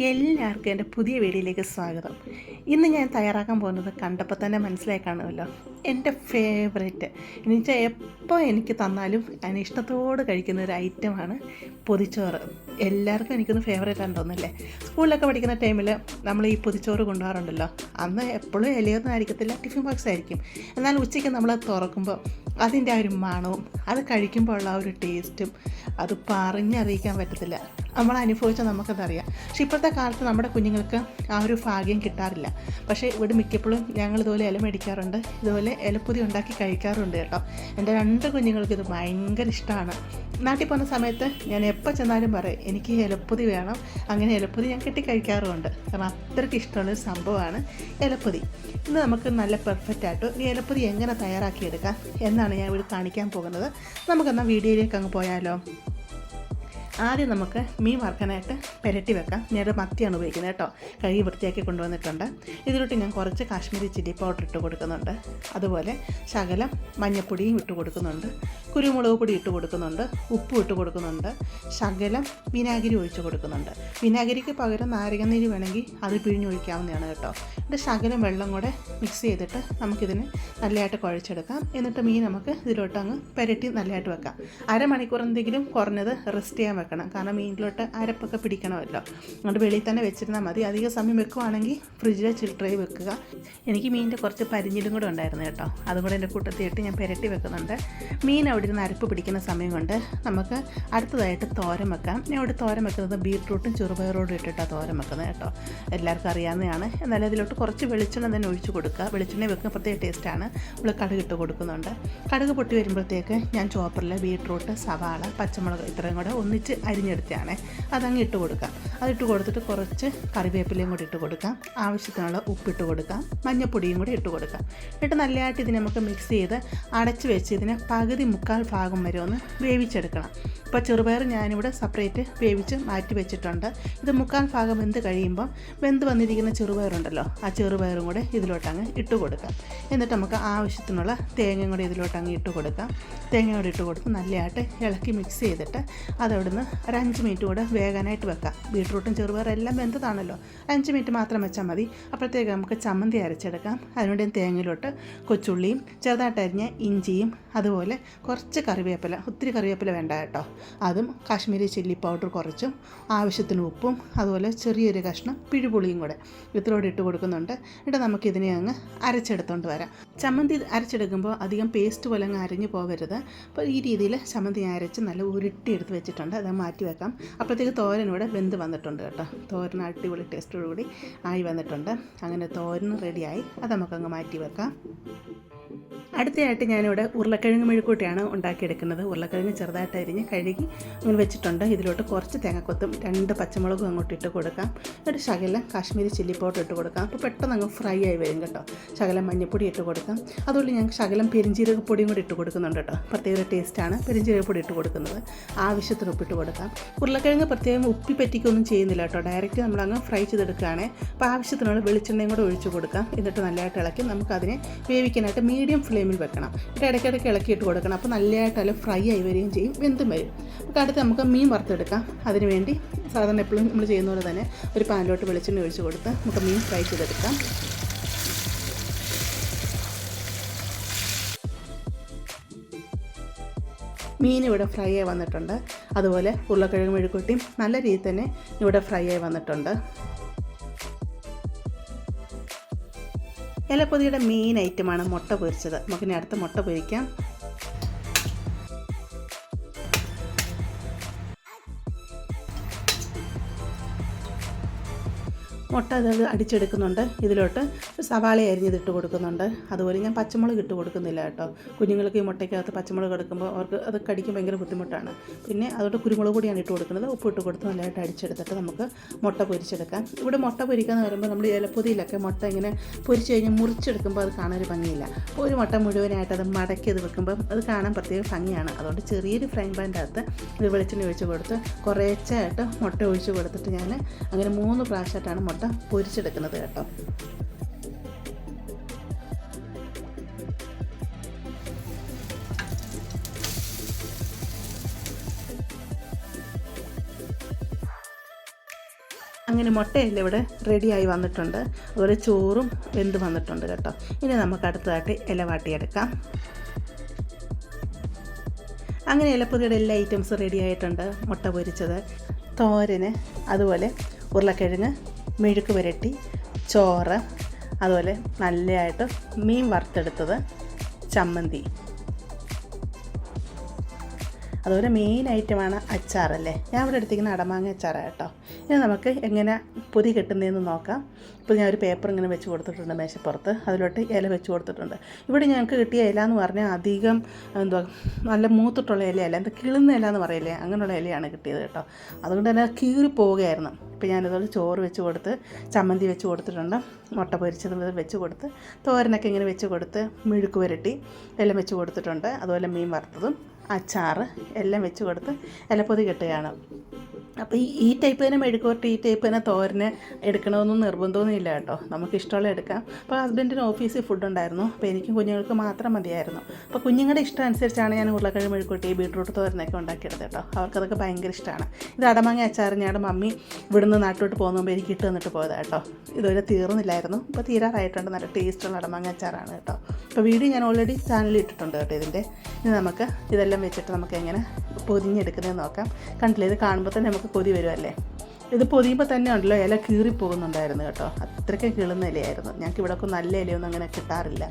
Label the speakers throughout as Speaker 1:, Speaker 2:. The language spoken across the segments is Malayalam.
Speaker 1: എല്ലാവർക്കും എൻ്റെ പുതിയ വീഡിയോയിലേക്ക് സ്വാഗതം. ഇന്ന് ഞാൻ തയ്യാറാക്കാൻ പോകുന്നത് കണ്ടപ്പോൾ തന്നെ മനസ്സിലായി കാണുമല്ലോ, എൻ്റെ ഫേവറേറ്റ് എന്ന് വെച്ചാൽ എപ്പോൾ എനിക്ക് തന്നാലും അതിന് ഇഷ്ടത്തോടെ കഴിക്കുന്ന ഒരു ഐറ്റമാണ് പൊതിച്ചോറ്. എല്ലാവർക്കും എനിക്കൊന്ന് ഫേവറേറ്റ് ആണെന്ന് തോന്നുന്നില്ലേ? സ്കൂളിലൊക്കെ പഠിക്കുന്ന ടൈമിൽ നമ്മൾ ഈ പൊതിച്ചോറ് കൊണ്ടുപോകാറുണ്ടല്ലോ. അന്ന് എപ്പോഴും ഇലയൊന്നും ആയിരിക്കത്തില്ല, ടിഫിൻ ബോക്സ് ആയിരിക്കും. എന്നാൽ ഉച്ചയ്ക്ക് നമ്മൾ തുറക്കുമ്പോൾ അതിൻ്റെ ആ ഒരു മണവും അത് കഴിക്കുമ്പോൾ ഉള്ള ആ ഒരു ടേസ്റ്റും അത് പറഞ്ഞറിയിക്കാൻ പറ്റത്തില്ല. നമ്മൾ അനുഭവിച്ചാൽ നമുക്കതറിയാം. പക്ഷേ ഇപ്പോഴത്തെ കാലത്ത് നമ്മുടെ കുഞ്ഞുങ്ങൾക്ക് ആ ഒരു ഭാഗ്യം കിട്ടാറില്ല. പക്ഷേ ഇവിടെ മിക്കപ്പോഴും ഞങ്ങൾ ഇതുപോലെ ഇല മേടിക്കാറുണ്ട്, ഇതുപോലെ ഇലപ്പൊതി ഉണ്ടാക്കി കഴിക്കാറുണ്ട് കേട്ടോ. എൻ്റെ 2 കുഞ്ഞുങ്ങൾക്ക് ഇത് ഭയങ്കര ഇഷ്ടമാണ്. നാട്ടിൽ പോകുന്ന സമയത്ത് ഞാൻ എപ്പോൾ ചെന്നാലും പറയും എനിക്ക് ഇലപ്പൊതി വേണം. അങ്ങനെ ഇലപ്പൊതി ഞാൻ കെട്ടി കഴിക്കാറുമുണ്ട്. കാരണം അത്രയ്ക്ക് ഇഷ്ടമുള്ളൊരു സംഭവമാണ് ഇലപ്പൊതി. ഇന്ന് നമുക്ക് നല്ല പെർഫെക്റ്റ് ആയിട്ട് ഈ ഇലപ്പൊതി എങ്ങനെ തയ്യാറാക്കിയെടുക്കാം എന്നാണ് ഞാൻ ഇവിടെ കാണിക്കാൻ പോകുന്നത്. നമുക്കെന്നാൽ വീഡിയോയിലേക്ക് അങ്ങ് പോയാലോ. ആദ്യം നമുക്ക് മീൻ വറുക്കാനായിട്ട് പുരട്ടി വെക്കാം. ഞാനൊരു മത്തിയാണ് ഉപയോഗിക്കുന്നത് കേട്ടോ. കഴുകി വൃത്തിയാക്കി കൊണ്ടുവന്നിട്ടുണ്ട്. ഇതിലോട്ട് ഞാൻ കുറച്ച് കാശ്മീരി ചില്ലി പൗഡർ ഇട്ട് കൊടുക്കുന്നുണ്ട്. അതുപോലെ ശകലം മഞ്ഞൾപ്പൊടിയും ഇട്ട് കൊടുക്കുന്നുണ്ട്. കുരുമുളക് പൊടി ഇട്ട് കൊടുക്കുന്നുണ്ട്. ഉപ്പും ഇട്ട് കൊടുക്കുന്നുണ്ട്. ശകലം വിനാഗിരി ഒഴിച്ച് കൊടുക്കുന്നുണ്ട്. വിനാഗിരിക്ക് പകരം നാരങ്ങനീര് വേണമെങ്കിൽ അത് പിഴിഞ്ഞൊഴിക്കാവുന്നതാണ് കേട്ടോ. എന്നിട്ട് ശകലം വെള്ളം കൂടെ മിക്സ് ചെയ്തിട്ട് നമുക്കിതിന് നല്ലതായിട്ട് കുഴച്ചെടുക്കാം. എന്നിട്ട് മീൻ നമുക്ക് ഇതിലോട്ട് അങ്ങ് പുരട്ടി നല്ലതായിട്ട് വെക്കാം. അരമണിക്കൂർ എന്തെങ്കിലും കുറഞ്ഞത് റെസ്റ്റ് ചെയ്യാൻ വെക്കണം. കാരണം മീനിലോട്ട് അരപ്പൊക്കെ പിടിക്കണമല്ലോ. അതുകൊണ്ട് വെളിയിൽ തന്നെ വെച്ചിരുന്നാൽ മതി. അധിക സമയം വെക്കുവാണെങ്കിൽ ഫ്രിഡ്ജിലെ ചിൽ ട്രേ വെക്കുക. എനിക്ക് മീനിൻ്റെ കുറച്ച് പരിഞ്ഞിലും കൂടെ ഉണ്ടായിരുന്നു കേട്ടോ. അതും കൂടെ എൻ്റെ കൂട്ടത്തിയിട്ട് ഞാൻ പുരട്ടി വെക്കുന്നുണ്ട്. മീൻ അവിടെ ഇരുന്ന് അരപ്പ് പിടിക്കുന്ന സമയം കൊണ്ട് നമുക്ക് അടുത്തതായിട്ട് തോരൻ വെക്കാം. ഞാൻ ഇവിടെ തോരൻ വെക്കുന്നത് ബീട്രൂട്ടും ചെറുപയറോടും ഇട്ടിട്ടാണ് തോരൻ വെക്കുന്നത് കേട്ടോ. എല്ലാവർക്കും അറിയാവുന്നതാണ്. എന്നാലും അതിലോട്ട് കുറച്ച് വെളിച്ചെണ്ണ തന്നെ ഒഴിച്ച് കൊടുക്കുക. വെളിച്ചെണ്ണ വെക്കുന്ന പ്രത്യേക ടേസ്റ്റാണ്. നമ്മൾ കടുക് ഇട്ട് കൊടുക്കുന്നുണ്ട്. കടുക് പൊട്ടി വരുമ്പോഴത്തേക്ക് ഞാൻ ചോപ്പറിൽ ബീട്രൂട്ട്, സവാള, പച്ചമുളക് ഇത്രയും കൂടെ ഒന്നിച്ച് അരിഞ്ഞെടുത്തതാണ്. അതങ്ങ് ഇട്ട് കൊടുക്കാം. അതിട്ട് കൊടുത്തിട്ട് കുറച്ച് കറിവേപ്പിലയും കൂടി ഇട്ട് കൊടുക്കാം. ആവശ്യത്തിനുള്ള ഉപ്പിട്ട് കൊടുക്കാം. മഞ്ഞൾപ്പൊടിയും കൂടി ഇട്ട് കൊടുക്കാം. എന്നിട്ട് നല്ലതായിട്ട് ഇതിനെ നമുക്ക് മിക്സ് ചെയ്ത് അടച്ച് വെച്ച് ഇതിനെ പകുതി മുക്കാൽ ഭാഗം വരെ ഒന്ന് വേവിച്ചെടുക്കണം. ഇപ്പോൾ ചെറുപയർ ഞാനിവിടെ സെപ്പറേറ്റ് വേവിച്ച് മാറ്റി വെച്ചിട്ടുണ്ട്. ഇത് മുക്കാൽ ഭാഗം വെന്ത് കഴിയുമ്പോൾ വെന്ത് വന്നിരിക്കുന്ന ചെറുപയറുണ്ടല്ലോ, ആ ചെറുപയറും കൂടെ ഇതിലോട്ടങ്ങ് ഇട്ട് കൊടുക്കാം. എന്നിട്ട് നമുക്ക് ആവശ്യത്തിനുള്ള തേങ്ങയും കൂടി ഇതിലോട്ടങ്ങ് ഇട്ട് കൊടുക്കാം. തേങ്ങ കൂടി ഇട്ട് കൊടുത്ത് നല്ലതായിട്ട് ഇളക്കി മിക്സ് ചെയ്തിട്ട് അതവിടുന്ന് ഒരു 5 മിനിറ്റ് കൂടെ വേകാനായിട്ട് വെക്കാം. ബീട്രൂട്ടും ചെറുപയറും എല്ലാം വെന്തതാണല്ലോ, 5 മിനിറ്റ് മാത്രം വെച്ചാൽ മതി. അപ്പോഴത്തേക്ക് നമുക്ക് ചമ്മന്തി അരച്ചെടുക്കാം. അതിനുവേണ്ടി തേങ്ങയിലോട്ട് കൊച്ചുള്ളിയും ചെറുതായിട്ട് അരിഞ്ഞ ഇഞ്ചിയും അതുപോലെ കുറച്ച് കറിവേപ്പില, ഒത്തിരി കറിവേപ്പില വേണ്ട കേട്ടോ, അതും കാശ്മീരി ചില്ലി പൗഡർ കുറച്ചും ആവശ്യത്തിന് ഉപ്പും അതുപോലെ ചെറിയൊരു കഷ്ണം പിഴുപുളിയും കൂടെ ഇതിലൂടെ ഇട്ട് കൊടുക്കുന്നുണ്ട്. എന്നിട്ട് നമുക്കിതിനെ അങ്ങ് അരച്ചെടുത്തുകൊണ്ട് വരാം. ചമ്മന്തി അരച്ചെടുക്കുമ്പോൾ അധികം പേസ്റ്റ് പോലെ അങ്ങ് അരിഞ്ഞു പോകരുത്. അപ്പോൾ ഈ രീതിയിൽ ചമ്മന്തി അരച്ച് നല്ല ഉരുട്ടി എടുത്ത് വെച്ചിട്ടുണ്ട്. അത് മാറ്റി വെക്കാം. അപ്പോഴത്തേക്ക് തോരനൂടെ വെന്ത് വന്നിട്ടുണ്ട് കേട്ടോ. തോരൻ അടിപൊളി ടേസ്റ്റോടുകൂടി ആയി വന്നിട്ടുണ്ട്. അങ്ങനെ തോരൻ റെഡിയായി. അത് നമുക്കങ്ങ് മാറ്റി വെക്കാം. അടുത്തയായിട്ട് ഞാനിവിടെ ഉരുളക്കിഴങ്ങ് മെഴുക്കൂട്ടിയാണ് ഉണ്ടാക്കിയെടുക്കുന്നത്. ഉരുളക്കിഴങ്ങ് ചെറുതായിട്ട് അരിഞ്ഞ് കഴുകി അങ്ങനെ വെച്ചിട്ടുണ്ട്. ഇതിലോട്ട് കുറച്ച് തേങ്ങക്കൊത്തും 2 പച്ചമുളകും അങ്ങോട്ട് ഇട്ട് കൊടുക്കാം. എന്നിട്ട് ശകലം കാശ്മീരി ചില്ലി പൗഡർ ഇട്ട് കൊടുക്കാം. അപ്പോൾ പെട്ടെന്ന് അങ്ങ് ഫ്രൈ ആയി വരും കേട്ടോ. ശകലം മഞ്ഞൾപ്പൊടി ഇട്ട് കൊടുക്കാം. അതുകൊണ്ട് ഞാൻ ശകലം പെരിഞ്ജീരകപ്പൊടിയും കൂടി ഇട്ട് കൊടുക്കുന്നുണ്ട് കേട്ടോ. പ്രത്യേക ടേസ്റ്റാണ് പെരിഞ്ജീരകപ്പൊടി ഇട്ട് കൊടുക്കുന്നത്. ആവശ്യത്തിന് ഉപ്പിട്ട് കൊടുക്കാം. ഉരുളക്കിഴങ്ങ് പ്രത്യേകം ഉപ്പി പറ്റിക്കൊന്നും ചെയ്യുന്നില്ല കേട്ടോ. ഡയറക്റ്റ് നമ്മളങ്ങ് ഫ്രൈ ചെയ്തെടുക്കുകയാണ്. അപ്പോൾ ആവശ്യത്തിനുള്ള വെളിച്ചെണ്ണയും കൂടെ ഒഴിച്ച് കൊടുക്കാം. എന്നിട്ട് നല്ലതായിട്ട് ഇളക്കി നമുക്കതിനെ വേവിക്കാനായിട്ട് മീഡിയം ഫ്ലെയിമിൽ വെക്കണം. എന്നിട്ട് ഇടയ്ക്കിടയ്ക്ക് ഇളക്കിയിട്ട് കൊടുക്കണം. അപ്പോൾ നല്ലതായിട്ട് ഫ്രൈ ആയി വരികയും ചെയ്യും, വെന്തും വരും. അപ്പോൾ അടുത്ത് നമുക്ക് മീൻ വറുത്തെടുക്കാം. അതിനുവേണ്ടി സാധാരണ എപ്പോഴും നമ്മൾ ചെയ്യുന്ന പോലെ തന്നെ ഒരു പാനിലോട്ട് വെളിച്ചെണ്ണ ഒഴിച്ച് കൊടുത്ത് നമുക്ക് മീൻ ഫ്രൈ ചെയ്തെടുക്കാം. മീൻ ഇവിടെ ഫ്രൈ ആയി വന്നിട്ടുണ്ട്. അതുപോലെ ഉരുളക്കിഴങ്ങ് മെഴുക്കുട്ടിയും നല്ല രീതിയിൽ തന്നെ ഇവിടെ ഫ്രൈ ആയി വന്നിട്ടുണ്ട്. ഇലപ്പൊതിയുടെ മെയിൻ ഐറ്റമാണ് മുട്ട പൊരിച്ചത്. നമുക്കിനി അടുത്ത മുട്ട പൊരിക്കാം. മുട്ട അത് അടിച്ചെടുക്കുന്നുണ്ട്. ഇതിലോട്ട് സവാള അരിഞ്ഞതിട്ട് കൊടുക്കുന്നുണ്ട്. അതുപോലെ ഞാൻ പച്ചമുളക് ഇട്ട് കൊടുക്കുന്നില്ല കേട്ടോ. കുഞ്ഞുങ്ങൾക്ക് ഈ മുട്ടയ്ക്കകത്ത് പച്ചമുളക് എടുക്കുമ്പോൾ അവർക്ക് അത് കടിക്കാൻ ഭയങ്കര ബുദ്ധിമുട്ടാണ്. പിന്നെ അതോട്ട് കുരുമുളക് പൊടിയാണ് ഇട്ട് കൊടുക്കുന്നത്. ഉപ്പ് ഇട്ട് കൊടുത്ത് നല്ലതായിട്ട് അടിച്ചെടുത്തിട്ട് നമുക്ക് മുട്ട പൊരിച്ചെടുക്കാം. ഇവിടെ മുട്ട പൊരിക്കാന്ന് പറയുമ്പോൾ നമ്മൾ ഇലപ്പൊതിയിലൊക്കെ മുട്ട ഇങ്ങനെ പൊരിച്ച് കഴിഞ്ഞാൽ മുറിച്ചെടുക്കുമ്പോൾ അത് കാണാൻ ഒരു ഭംഗിയില്ല. അപ്പോൾ ഒരു മുട്ട മുഴുവനായിട്ട് അത് മടക്കി അത് വെക്കുമ്പോൾ അത് കാണാൻ പ്രത്യേക ഭംഗിയാണ്. അതുകൊണ്ട് ചെറിയൊരു ഫ്രൈ പാൻ്റെ അകത്ത് ഇത് വെളിച്ചെണ്ണ ഒഴിച്ച് കൊടുത്ത് കുറേച്ചായിട്ട് മുട്ട ഒഴിച്ച് കൊടുത്തിട്ട് ഞാൻ അങ്ങനെ 3 പ്രാവശ്യമായിട്ടാണ് മുട്ട പൊരിച്ചെടുക്കുന്നത് കേട്ടോ. അങ്ങനെ മുട്ടയെല്ലാം ഇവിടെ റെഡിയായി വന്നിട്ടുണ്ട്. അതുപോലെ ചോറും വെന്ത് വന്നിട്ടുണ്ട് കേട്ടോ. ഇനി നമുക്ക് അടുത്തതായിട്ട് ഇല വാട്ടിയെടുക്കാം. അങ്ങനെ ഇലപ്പൊതിയുടെ എല്ലാ ഐറ്റംസും റെഡി ആയിട്ടുണ്ട്. മുട്ട പൊരിച്ചത്, തോരന്, അതുപോലെ ഉരുളക്കിഴങ്ങ് മെഴുക്ക് പുരട്ടി, ചോറ്, അതുപോലെ നല്ലതായിട്ട് മീൻ വറുത്തെടുത്തത്, ചമ്മന്തി, അതുപോലെ മെയിൻ ഐറ്റമാണ് അച്ചാറല്ലേ. ഞാൻ ഇവിടെ എടുത്തിരിക്കുന്ന അടമാങ്ങ അച്ചാറാണ് കേട്ടോ. ഇനി നമുക്ക് എങ്ങനെ പൊതി കെട്ടുന്നതെന്ന് നോക്കാം. ഇപ്പോൾ ഞാൻ ഒരു പേപ്പർ ഇങ്ങനെ വെച്ച് കൊടുത്തിട്ടുണ്ട് മേശപ്പുറത്ത്. അതിലോട്ട് ഇല വെച്ച് കൊടുത്തിട്ടുണ്ട്. ഇവിടെ ഞങ്ങൾക്ക് കിട്ടിയ ഇല എന്ന് പറഞ്ഞാൽ അധികം നല്ല മൂത്തിട്ടുള്ള ഇലയല്ല, എന്താ കിളുന്ന ഇല എന്ന് പറയില്ലേ, അങ്ങനെയുള്ള ഇലയാണ് കിട്ടിയത് കേട്ടോ. അതുകൊണ്ട് തന്നെ കീറി പോവുകയായിരുന്നു. ഇപ്പോൾ ഞാനിതുപോലെ ചോറ് വെച്ച് കൊടുത്ത്, ചമ്മന്തി വെച്ച് കൊടുത്തിട്ടുണ്ട്, മുട്ട പൊരിച്ചത് വെച്ച് കൊടുത്ത്, തോരനൊക്കെ ഇങ്ങനെ വെച്ച് കൊടുത്ത്, മെഴുക്ക് പുരട്ടി എല്ലാം വെച്ച് കൊടുത്തിട്ടുണ്ട്. അതുപോലെ മീൻ വറുത്തതും അച്ചാറ് എല്ലാം വെച്ച് കൊടുത്ത് ഇലപ്പൊതി കെട്ടുകയാണ്. അപ്പോൾ ഈ ടൈപ്പ് തന്നെ മെഴുക്ക് പുരട്ടി, ഈ ടൈപ്പ് തന്നെ തോരന് എടുക്കണമെന്നും നിർബന്ധമൊന്നും ഇല്ല കേട്ടോ. നമുക്ക് ഇഷ്ടമുള്ള എടുക്കാം. അപ്പോൾ ഹസ്ബൻഡിന് ഓഫീസിൽ ഫുഡ് ഉണ്ടായിരുന്നു. അപ്പോൾ എനിക്കും കുഞ്ഞുങ്ങൾക്ക് മാത്രം മതിയായിരുന്നു. അപ്പോൾ കുഞ്ഞുങ്ങളുടെ ഇഷ്ടം അനുസരിച്ചാണ് ഞാൻ ഉരുളക്കിഴങ്ങ് മെഴുക്ക് പുരട്ടി, ബീട്രൂട്ട് തോരനൊക്കെ ഉണ്ടാക്കിയെടുത്തത് കേട്ടോ. അവർക്കതൊക്കെ ഭയങ്കര ഇഷ്ടമാണ്. ഇത് അടമാങ്ങ അച്ചാറ് ഞങ്ങളുടെ മമ്മി ഇവിടുന്ന് നാട്ടിലോട്ട് പോകുമ്പോൾ എനിക്ക് ഇട്ട് തന്നിട്ട് പോയതാണ് കേട്ടോ. ഇതുവരെ തീർന്നില്ലായിരുന്നു. ഇപ്പോൾ തീരാറായിട്ടുണ്ട്. നല്ല ടേസ്റ്റുള്ള അടമാങ്ങ അച്ചാറാണ് കേട്ടോ. അപ്പോൾ വീഡിയോ ഞാൻ ഓൾറെഡി ചാനലിൽ ഇട്ടിട്ടുണ്ട് കേട്ടോ ഇതിൻ്റെ. ഇനി നമുക്ക് ഇതെല്ലാം വെച്ചിട്ട് നമുക്ക് എങ്ങനെ പൊതിഞ്ഞെടുക്കുന്നതെന്ന് നോക്കാം. കണ്ടില്ലേ, ഇത് കാണുമ്പോൾ തന്നെ നമുക്ക് കൊതി വരുമല്ലേ. ഇത് പൊതിയുമ്പോൾ തന്നെ ഉണ്ടല്ലോ ഇല കീറിപ്പോകുന്നുണ്ടായിരുന്നു കേട്ടോ. അത്രയ്ക്ക് കിളുന്ന ഇലയായിരുന്നു. ഞങ്ങൾക്ക് ഇവിടെ ഒക്കെ നല്ല ഇലയൊന്നും അങ്ങനെ കിട്ടാറില്ല.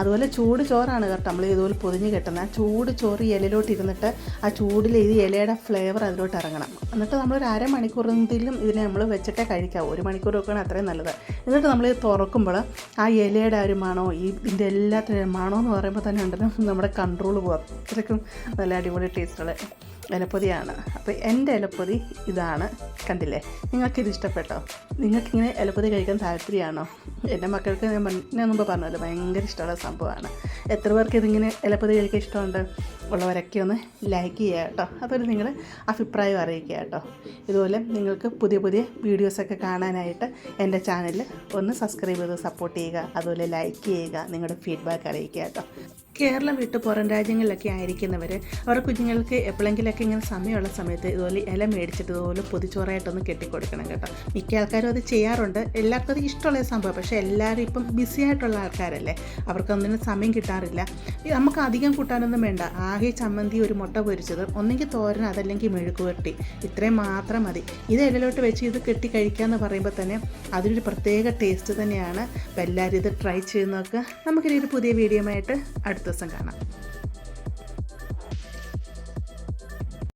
Speaker 1: അതുപോലെ ചൂട് ചോറാണ് കേട്ടോ നമ്മൾ ഇതുപോലെ പൊതിഞ്ഞ് കെട്ടുന്നത്. ആ ചൂട് ചോറ് ഈ ഇലയിലോട്ട് ഇരുന്നിട്ട് ആ ചൂടിൽ ഈ ഇലയുടെ ഫ്ലേവർ അതിലോട്ട് ഇറങ്ങണം. എന്നിട്ട് നമ്മളൊരു അരമണിക്കൂറെങ്കിലും ഇതിനെ നമ്മൾ വെച്ചിട്ടേ കഴിക്കാവൂ. 1 മണിക്കൂർ വെക്കുകയാണെങ്കിൽ അത്രയും നല്ലത്. എന്നിട്ട് നമ്മൾ ഇത് തുറക്കുമ്പോൾ ആ ഇലയുടെ ഒരു മണോ ഇതിൻ്റെ എല്ലാത്തിനും മണോ എന്ന് പറയുമ്പോൾ തന്നെ ഉണ്ടല്ലോ നമ്മുടെ കൺട്രോൾ പോകും. അത്രയ്ക്കും നല്ല അടിപൊളി ടേസ്റ്റുള്ള ഇലപ്പൊതിയാണ്. അപ്പോൾ എൻ്റെ ഇലപ്പൊതി ഇതാണ്. കണ്ടില്ലേ, നിങ്ങൾക്കിത് ഇഷ്ടപ്പെട്ടോ? നിങ്ങൾക്കിങ്ങനെ ഇലപ്പൊതി കഴിക്കാൻ താല്പര്യമാണോ? എൻ്റെ മക്കൾക്ക് ഞാൻ മുമ്പ് പറഞ്ഞല്ലോ ഭയങ്കര ഇഷ്ടമുള്ള സംഭവമാണ്. എത്ര പേർക്ക് ഇതിങ്ങനെ ഇലപ്പൊതി കഴിക്കാൻ ഇഷ്ടമുണ്ട് ഉള്ളവരൊക്കെ ഒന്ന് ലൈക്ക് ചെയ്യുക കേട്ടോ. അതുപോലെ നിങ്ങൾ അഭിപ്രായം അറിയിക്കുക കേട്ടോ. ഇതുപോലെ നിങ്ങൾക്ക് പുതിയ പുതിയ വീഡിയോസൊക്കെ കാണാനായിട്ട് എൻ്റെ ചാനൽ ഒന്ന് സബ്സ്ക്രൈബ് ചെയ്ത് സപ്പോർട്ട് ചെയ്യുക. അതുപോലെ ലൈക്ക് ചെയ്യുക, നിങ്ങളുടെ ഫീഡ്ബാക്ക് അറിയിക്കുക കേട്ടോ. കേരളം വിട്ട് പുറം രാജ്യങ്ങളിലൊക്കെ ആയിരിക്കുന്നവർ അവരുടെ കുഞ്ഞുങ്ങൾക്ക് എപ്പോഴെങ്കിലൊക്കെ ഇങ്ങനെ സമയമുള്ള സമയത്ത് ഇതുപോലെ ഇല മേടിച്ചിട്ട് ഇതുപോലെ പൊതിച്ചോറായിട്ടൊന്ന് കെട്ടിക്കൊടുക്കണം കേട്ടോ. മിക്ക ആൾക്കാരും അത് ചെയ്യാറുണ്ട്. എല്ലാവർക്കും അത് ഇഷ്ടമുള്ള സംഭവം. പക്ഷേ എല്ലാവരും ഇപ്പം ബിസി ആയിട്ടുള്ള ആൾക്കാരല്ലേ, അവർക്കൊന്നിനും സമയം കിട്ടാറില്ല. നമുക്ക് അധികം കൂട്ടാനൊന്നും വേണ്ട. ആകെ ചമ്മന്തി, ഒരു മുട്ട പൊരിച്ചത്, ഒന്നെങ്കിൽ തോരൻ, അതല്ലെങ്കിൽ മെഴുക്ക് പുരട്ടി, ഇത്രയും മാത്രം മതി. ഇത് ഇലയിലോട്ട് വെച്ച് ഇത് കെട്ടി കഴിക്കാമെന്ന് പറയുമ്പോൾ തന്നെ അതിനൊരു പ്രത്യേക ടേസ്റ്റ് തന്നെയാണ്. അപ്പോൾ എല്ലാവരും ഇത് ട്രൈ ചെയ്ത് നോക്കുക. നമുക്കിനി ഒരു പുതിയ വീഡിയോ ആയിട്ട് അടുത്ത ദിവസം കാണാം.